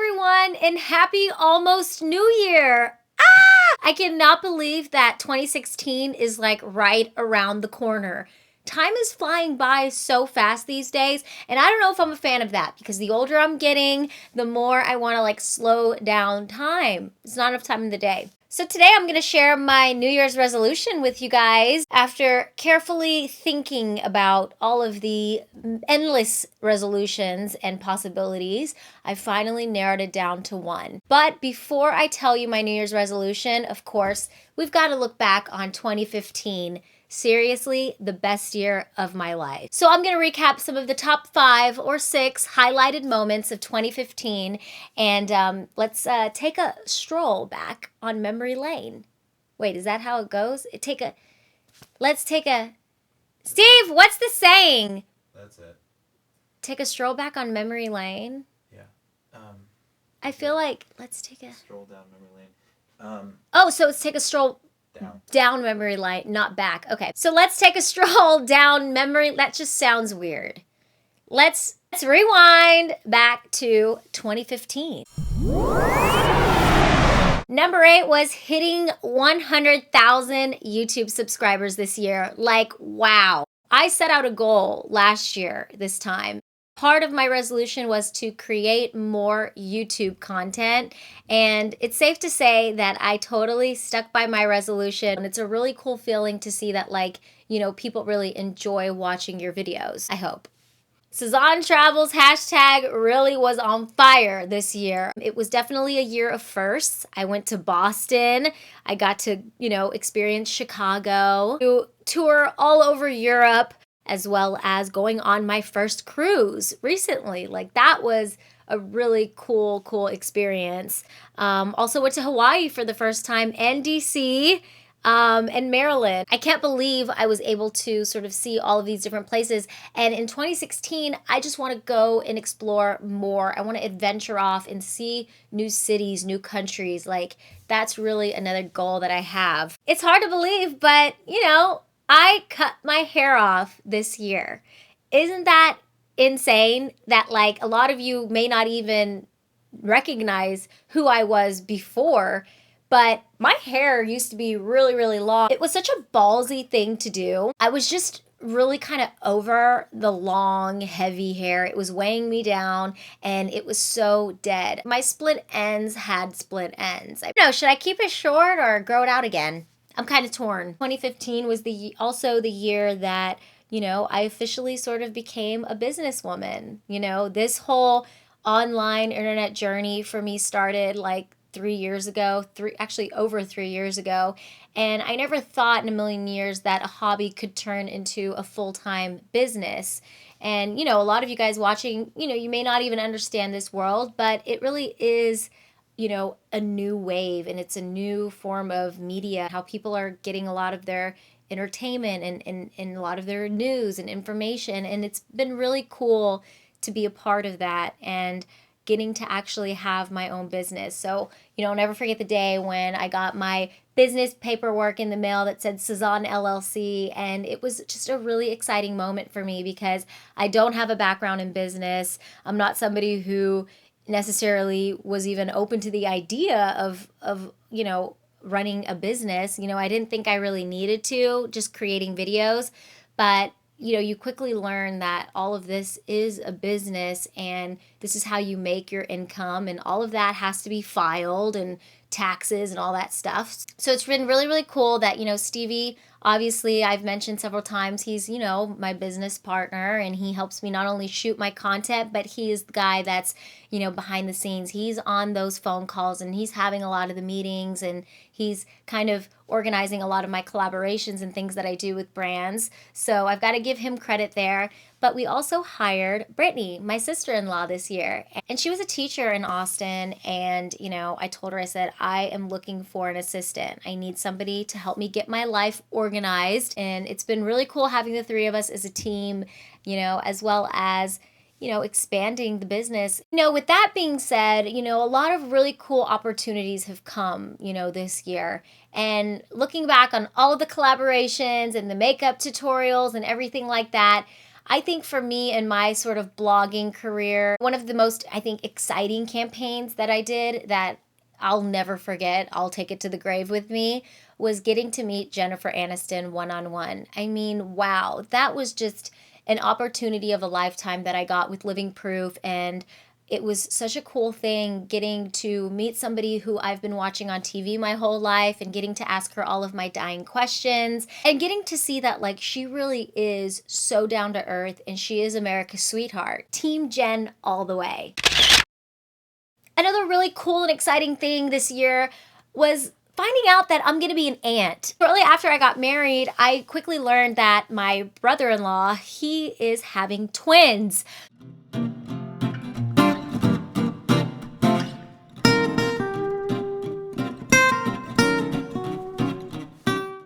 everyone, and happy almost New Year. I cannot believe that 2016 is like right around the corner. Time is flying by so fast these days, and I don't know if I'm a fan of that because the older I'm getting, the more I want to like slow down time. It's not enough time in the day. So today I'm going to share my New Year's resolution with you guys after carefully thinking about all of the endless resolutions and possibilities. I finally narrowed it down to one. But before I tell you my New Year's resolution, of course, we've got to look back on 2015. Seriously, the best year of my life. So I'm going to recap some of the top 5 or 6 highlighted moments of 2015, and let's take a stroll back on memory lane. Wait, is that how it goes? Let's take a, Steve, what's the saying? That's it. Take a stroll back on memory lane. Yeah. I feel like let's take a stroll down memory lane. so let's take a stroll Down memory lane, not back. Okay. So let's take a stroll down memory. That just sounds weird. Let's rewind back to 2015. Number 8 was hitting 100,000 YouTube subscribers this year. Like, wow. I set out a goal last year this time. Part of my resolution was to create more YouTube content, and it's safe to say that I totally stuck by my resolution. And it's a really cool feeling to see that, like, people really enjoy watching your videos, I hope. Sazan Travels hashtag really was on fire this year. It was definitely a year of firsts. I went to Boston. I got to, experience Chicago, to tour all over Europe, as well as going on my first cruise recently. Like, that was a really cool experience. Also went to Hawaii for the first time, and DC, and Maryland. I can't believe I was able to sort of see all of these different places. And in 2016, I just want to go and explore more. I want to adventure off and see new cities, new countries. Like, that's really another goal that I have. It's hard to believe, but I cut my hair off this year. Isn't that insane that, like, a lot of you may not even recognize who I was before, but my hair used to be really long. It was such a ballsy thing to do. I was just really kind of over the long, heavy hair. It was weighing me down, and it was so dead. My split ends had split ends. I don't know, should I keep it short or grow it out again? I'm kind of torn. 2015 was also the year that, I officially sort of became a businesswoman. This whole online internet journey for me started like 3 years ago, over 3 years ago. And I never thought in a million years that a hobby could turn into a full-time business. And, a lot of you guys watching, you may not even understand this world, but it really is, a new wave, and it's a new form of media, how people are getting a lot of their entertainment and a lot of their news and information. And it's been really cool to be a part of that and getting to actually have my own business. So, I'll never forget the day when I got my business paperwork in the mail that said Sazan LLC, and it was just a really exciting moment for me because I don't have a background in business. I'm not somebody who necessarily was even open to the idea of running a business. I didn't think I really needed to, just creating videos, but you quickly learn that all of this is a business, and this is how you make your income, and all of that has to be filed, and taxes and all that stuff. So it's been really cool that, Stevie, obviously I've mentioned several times, he's, my business partner, and he helps me not only shoot my content, but he is the guy that's, behind the scenes. He's on those phone calls, and he's having a lot of the meetings, and he's kind of organizing a lot of my collaborations and things that I do with brands. So I've got to give him credit there. But we also hired Brittany, my sister-in-law, this year. And she was a teacher in Austin. And, I told her, I said, I am looking for an assistant. I need somebody to help me get my life organized. And it's been really cool having the 3 of us as a team, as well as, expanding the business. With that being said, a lot of really cool opportunities have come, this year. And looking back on all of the collaborations and the makeup tutorials and everything like that, I think for me in my sort of blogging career, one of the most, I think, exciting campaigns that I did that I'll never forget, I'll take it to the grave with me, was getting to meet Jennifer Aniston one on one. I mean, wow, that was just an opportunity of a lifetime that I got with Living Proof. And it was such a cool thing getting to meet somebody who I've been watching on TV my whole life and getting to ask her all of my dying questions and getting to see that like she really is so down to earth and she is America's sweetheart. Team Jen all the way. Another really cool and exciting thing this year was finding out that I'm gonna be an aunt. Shortly after I got married, I quickly learned that my brother-in-law, he is having twins.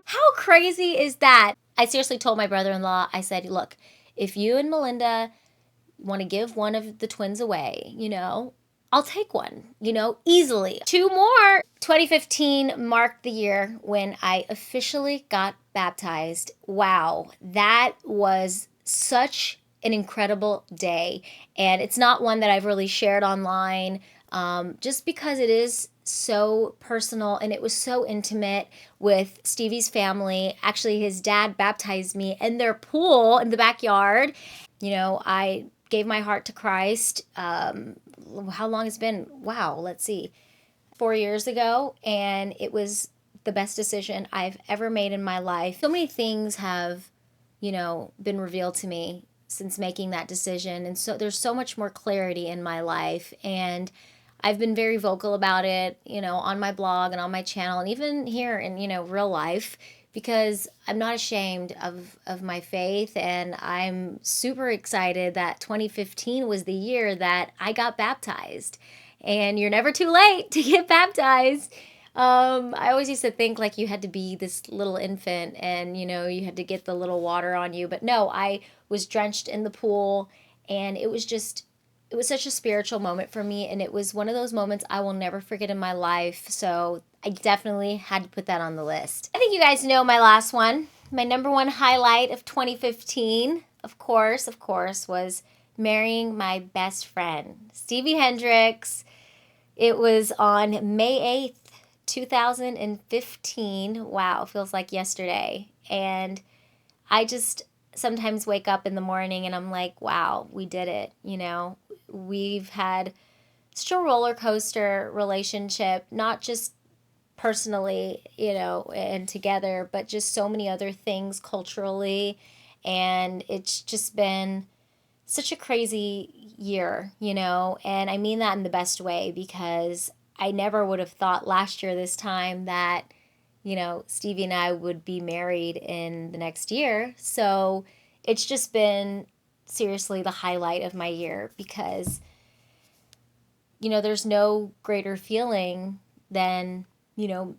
How crazy is that? I seriously told my brother-in-law, I said, look, if you and Melinda want to give one of the twins away, I'll take one, easily. Two more. 2015 marked the year when I officially got baptized. Wow, that was such an incredible day. And it's not one that I've really shared online, just because it is so personal and it was so intimate with Stevie's family. Actually, his dad baptized me in their pool in the backyard. I gave my heart to Christ. How long it's been? Wow, let's see. 4 years ago, and it was the best decision I've ever made in my life. So many things have, been revealed to me since making that decision. And so there's so much more clarity in my life. And I've been very vocal about it, on my blog and on my channel and even here in, real life, because I'm not ashamed of my faith. And I'm super excited that 2015 was the year that I got baptized. And you're never too late to get baptized. I always used to think like you had to be this little infant and, you had to get the little water on you. But no, I was drenched in the pool, and it was such a spiritual moment for me. And it was one of those moments I will never forget in my life. So I definitely had to put that on the list. I think you guys know my last one. My number one highlight of 2015, of course, was marrying my best friend, Stevie Hendrix. It was on May 8th, 2015. Wow, feels like yesterday. And I just sometimes wake up in the morning and I'm like, wow, we did it. We've had such a roller coaster relationship, not just personally, and together, but just so many other things culturally. And it's just been such a crazy year, and I mean that in the best way, because I never would have thought last year this time that, Stevie and I would be married in the next year. So it's just been seriously the highlight of my year, because, there's no greater feeling than,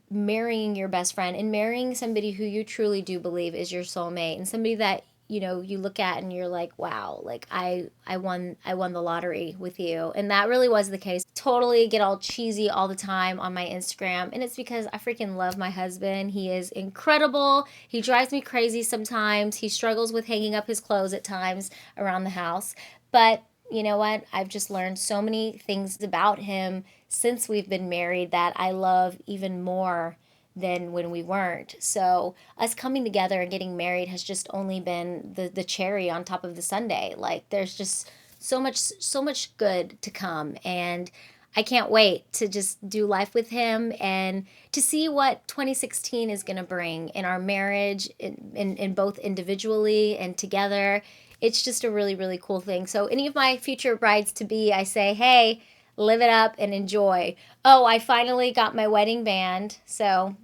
marrying your best friend and marrying somebody who you truly do believe is your soulmate, and somebody that you look at and you're like, wow, like I won the lottery with you. And that really was the case. Totally get all cheesy all the time on my Instagram, and it's because I freaking love my husband. He is incredible. He drives me crazy sometimes. He struggles with hanging up his clothes at times around the house. But you know what? I've just learned so many things about him since we've been married that I love even more than when we weren't. So us coming together and getting married has just only been the cherry on top of the sundae. Like there's just so much good to come, and I can't wait to just do life with him and to see what 2016 is going to bring in our marriage, in both individually and together. It's just a really, really cool thing. So any of my future brides to be, I say, hey, live it up and enjoy. Oh, I finally got my wedding band. So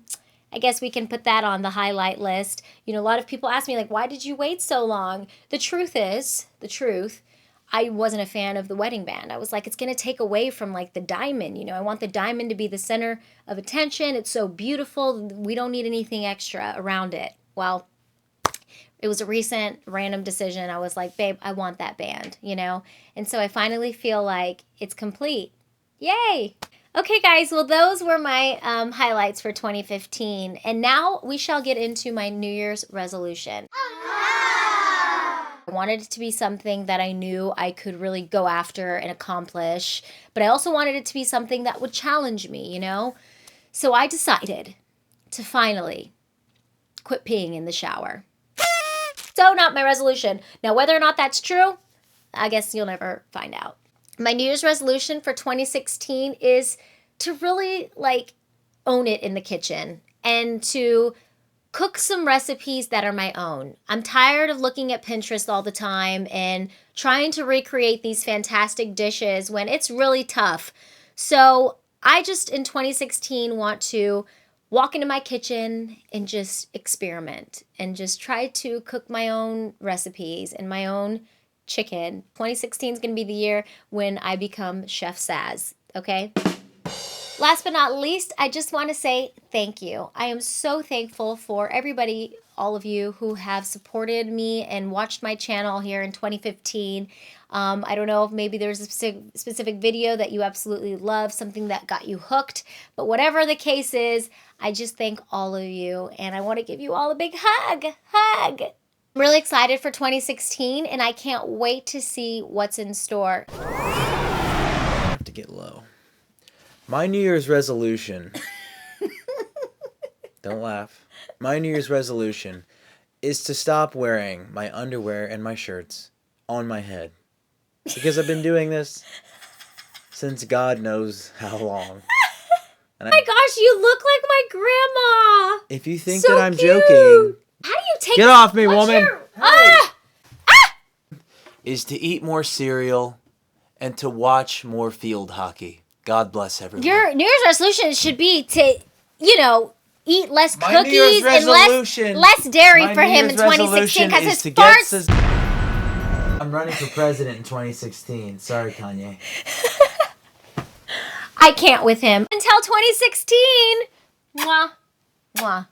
I guess we can put that on the highlight list. A lot of people ask me, like, why did you wait so long? The truth, I wasn't a fan of the wedding band. I was like, it's going to take away from, like, the diamond. I want the diamond to be the center of attention. It's so beautiful. We don't need anything extra around it. Well, it was a recent random decision. I was like, babe, I want that band, And so I finally feel like it's complete. Yay! Okay, guys, well, those were my highlights for 2015. And now we shall get into my New Year's resolution. I wanted it to be something that I knew I could really go after and accomplish, but I also wanted it to be something that would challenge me, you know? So I decided to finally quit peeing in the shower. So not my resolution. Now, whether or not that's true, I guess you'll never find out. My New Year's resolution for 2016 is to really own it in the kitchen and to cook some recipes that are my own. I'm tired of looking at Pinterest all the time and trying to recreate these fantastic dishes when it's really tough. So I just in 2016 want to walk into my kitchen and just experiment and just try to cook my own recipes and my own chicken. 2016 is going to be the year when I become Chef Saz, okay? Last but not least, I just want to say thank you. I am so thankful for everybody, all of you who have supported me and watched my channel here in 2015. I don't know if maybe there's a specific video that you absolutely love, something that got you hooked, but whatever the case is, I just thank all of you, and I want to give you all a big hug. I'm really excited for 2016, and I can't wait to see what's in store. I have to get low. My New Year's resolution, don't laugh. My New Year's resolution is to stop wearing my underwear and my shirts on my head. Because I've been doing this since God knows how long. And Oh my gosh, you look like my grandma. if you think So that I'm cute. joking, How do you take get off me, what's woman. your- Is to eat more cereal and to watch more field hockey. God bless everyone. Your New Year's resolution should be to, eat less My New Year's cookies and resolution- less dairy My for New him in Year's 2016 because resolution is his to get farts. I'm running for president in 2016. Sorry, Kanye. I can't with him until 2016. Mwah, mwah.